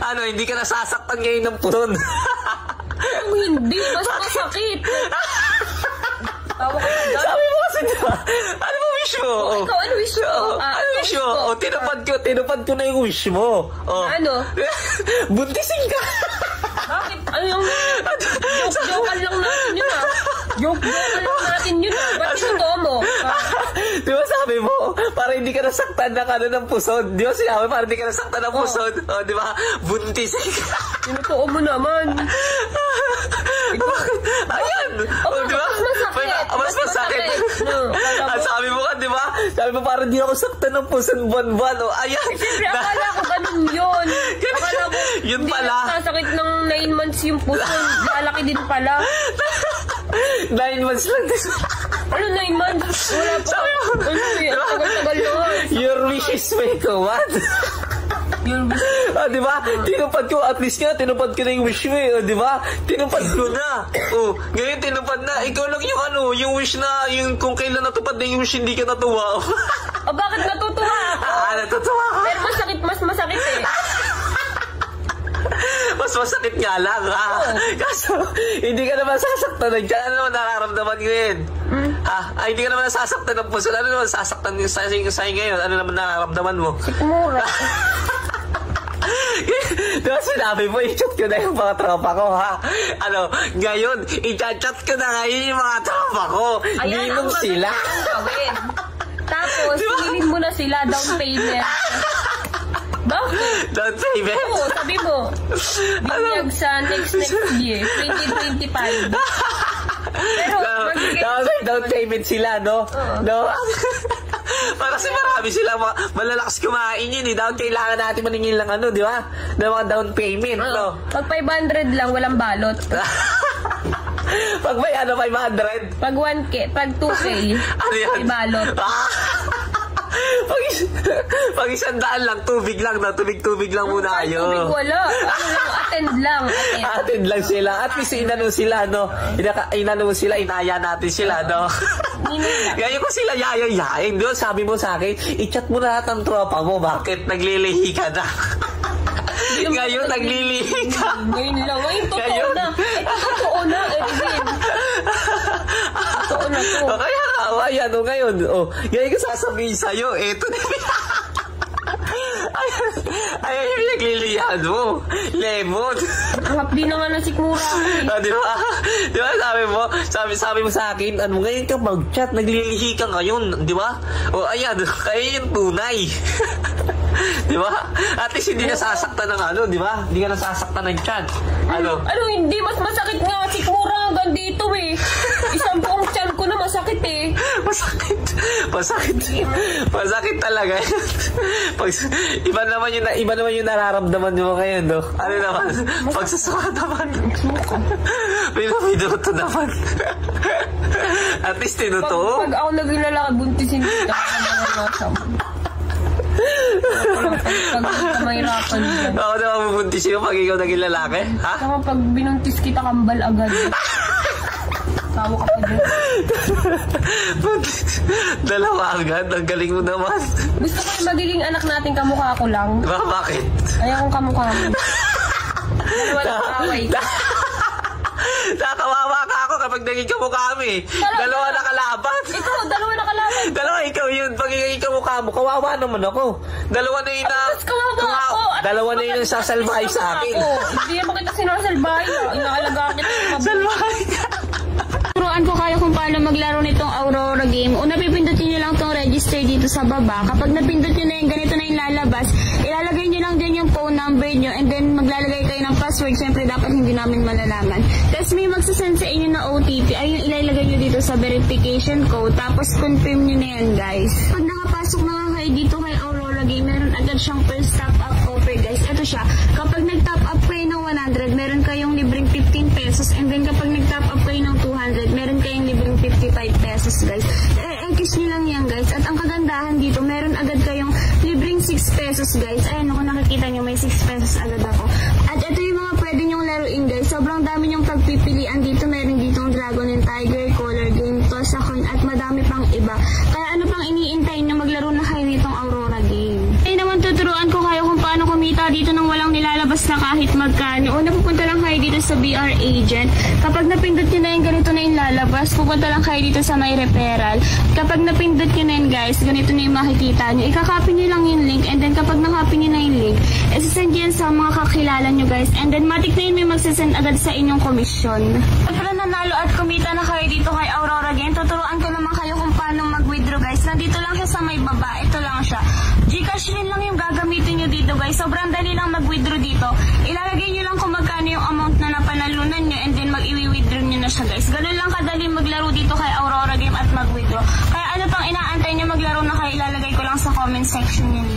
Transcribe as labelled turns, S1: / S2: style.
S1: Ano, hindi ka nasasaktan ngayon ng puson?
S2: Hindi, mas masakit. Tawa ka na.
S1: Sabi mo kasi diba? Ano mo wish mo?
S2: Ikaw, ano wish mo?
S1: Ano wish mo? Tinupad ko na yung wish mo.
S2: Ano?
S1: Buntisin ka.
S2: Bakit? Ano yung joke-joke lang natin yun Joke-joke lang natin yun Ba't totoo mo?
S1: Di ba sabi mo, para hindi ka nasaktan ng puson. Di ba sinabi, para hindi ka nasaktan ng puson? Di ba? Buntisin ka.
S2: Totoo mo naman.
S1: Ayan. Di ba? Mas masakit. At sabi mo ka, di ba? Sabi mo, para hindi ako saktan ng puson buwan-buwan. Ayan.
S2: Siyempre, akala ko ganun yun. Akala ko,
S1: yun
S2: hindi
S1: pala.
S2: nasasakit ng 9 months yung puson. Lalaki din pala.
S1: 9 months lang.
S2: Ano 9 months? Wala pa.
S1: Sabi mo.
S2: Tagal-tagal nun.
S1: Your wish is my command. Di ba? Tinupad ko, at least nga, tinupad ko na yung wish mo di ba? Tinupad ko na. Ngayon tinupad na. Ikaw lang yung wish na, yung kung kailan natupad na yung wish, hindi ka natuwa.
S2: Bakit natutuwa ako?
S1: Natutuwa ka.
S2: Pero mas masakit
S1: Mas masakit nga lang, Kaso, hindi ka naman sasaktan ng dyan. Ano naman nararamdaman ngayon? Hindi ka naman nasasaktan ng puso. Ano naman sasaktan sa'yo ngayon? Ano naman nararamdaman mo?
S2: Sikmura.
S1: Diba sinabi mo, i-chat ko na yung mga tropa ko, ngayon, i-chat ko na ngayon yung mga tropa ko. Ninong sila.
S2: Tapos, hilin mo na sila, down payment. Bakit?
S1: Down payment?
S2: Oo, sabi mo. Binyag sa next year, 2025. Pero,
S1: down payment sila, no? Para kasi marami sila malalakas kumain yun Dapat kailangan natin maningin lang di ba? Na mga down payment, no?
S2: Pag 500 lang, walang balot.
S1: Pag may 500?
S2: Pag 1K, pag 2K, may balot.
S1: Pag 100 lang, tubig lang muna kayo.
S2: Tubig wala. Attend lang.
S1: Attend lang sila. At least inano sila, no? Inano sila, inaya natin sila, no? Ngayon ko sila yayayain. Doon, sabi mo sa akin, i-chat mo na lahat ng tropa mo. Bakit naglilihi ka na? Ngayon, naglilihi ka.
S2: Ngayon lang. Ngayon, totoo na. Totoo na, Edwin. Totoo na to.
S1: Kaya ayan, ngayon. Ngayon ko sasabihin sa'yo, eto na. Ayan yung naglilihan mo. Lemon.
S2: Hapdi na nga nasikmura ko
S1: Di ba? Di ba sabi mo sa akin, ngayon ka mag-chat, naglilihi ka ngayon. Di ba? Ayan, kaya yung tunay. Di ba? At least hindi nasasaktan ng di ba? Hindi ka nasasaktan ng chan.
S2: Hindi. Mas masakit nga. Sikmura hanggang dito Isang buong chan ko na masakit
S1: Masakit talaga. Iba naman yung nararamdaman mo ngayon, no? Ano naman? Pagsusuka naman. Minuto naman. At least tinuto.
S2: Pag ako naging lalaki, buntisin kita. Mahirapan dyan.
S1: Ako na mabubuntis yun pag ikaw naging lalaki?
S2: Saka pag binuntis kita, kambal agad. Tawa ka pa dyan.
S1: Dalawa agad? Ang galing mo naman.
S2: Gusto ko yung magiging anak natin, kamukha ko lang.
S1: Bakit?
S2: Ayaw kong kamukha mo. Dalawa na kaway.
S1: Nakawawa ka ako kapag naging kamukha kami. Dalawa na kalaban.
S2: Ikaw, dalawa na kalaban.
S1: Dalawa, ikaw yun. Pag naging kamukha mo, kawawa naman ako. Dalawa na yun Dalawa na yun ang sasalbahay sa akin.
S2: Hindi naman kita sinasalbahay. Inaalagaan kita.
S1: Salbahay ka.
S3: Turuan ko kayo kung paano maglaro nitong Aurora game. Una, pipindutin nyo lang itong register dito sa baba. Kapag napindot nyo na yung ganito na yung lalabas, ilalagay nyo lang din yung phone number nyo and then maglalagay kayo ng password. Siyempre, dapat hindi namin malalaman. Tapos may magsasend sa inyo na OTP. Ay, yung ilalagay nyo dito sa verification code. Tapos confirm nyo na yan, guys. Pag nakapasok na nga kayo dito kay Aurora game, meron agad siyang first top up offer, guys. Ito siya. Kapag nag-top up kayo ng 100, meron kayong libreng 15 pesos. And then kapag nag-top up kayo ng 200, meron kayong libreng 55 pesos, guys. X nyo lang yan, guys. At ang kagandahan dito, meron agad kayong libreng 6 pesos, guys. Ayan, kung nakikita nyo, may 6 pesos agad ako. At ito yung mga pwede nyong laruin, guys. Sobrang dami nyong pagpipilian dito. Meron ditong Dragon and Tiger, Color Game, Toss a Coin, at madami pang iba. Kaya ano pang iniintay nyo, maglaro na kayo nitong Aurora game. Ay naman, tuturuan ko kayo kung paano kumita dito ng walang nilalagay lalabas na kahit magkano. Una, pupunta lang kayo dito sa BR Agent. Kapag napindot nyo na yung ganito na yung lalabas, pupunta lang kayo dito sa may referral. Kapag napindot nyo na yun guys, ganito na yung makikita nyo. Ikakopy nyo lang yung link, and then kapag nakopy nyo na yung link, isasend yan sa mga kakilala nyo guys, and then matik na yun may magsasend agad sa inyong komisyon. Para nanalo at kumita na kayo dito kay Aurora Game, tuturuan ko naman kayo kung paano mag-withdraw guys. Nandito lang siya sa may baba, ito lang siya. Gcash rin lang yung gagamitin nyo dito guys. Sobrang dali lang mag-withdraw dito. Ilalagay nyo lang kung magkano yung amount na napanalunan nyo, and then mag-i-withdraw nyo na siya guys. Ganun lang kadali maglaro dito kay Aurora Game at mag-withdraw. Kaya ano pang inaantay nyo, maglaro na kayo, ilalagay ko lang sa comment section nyo.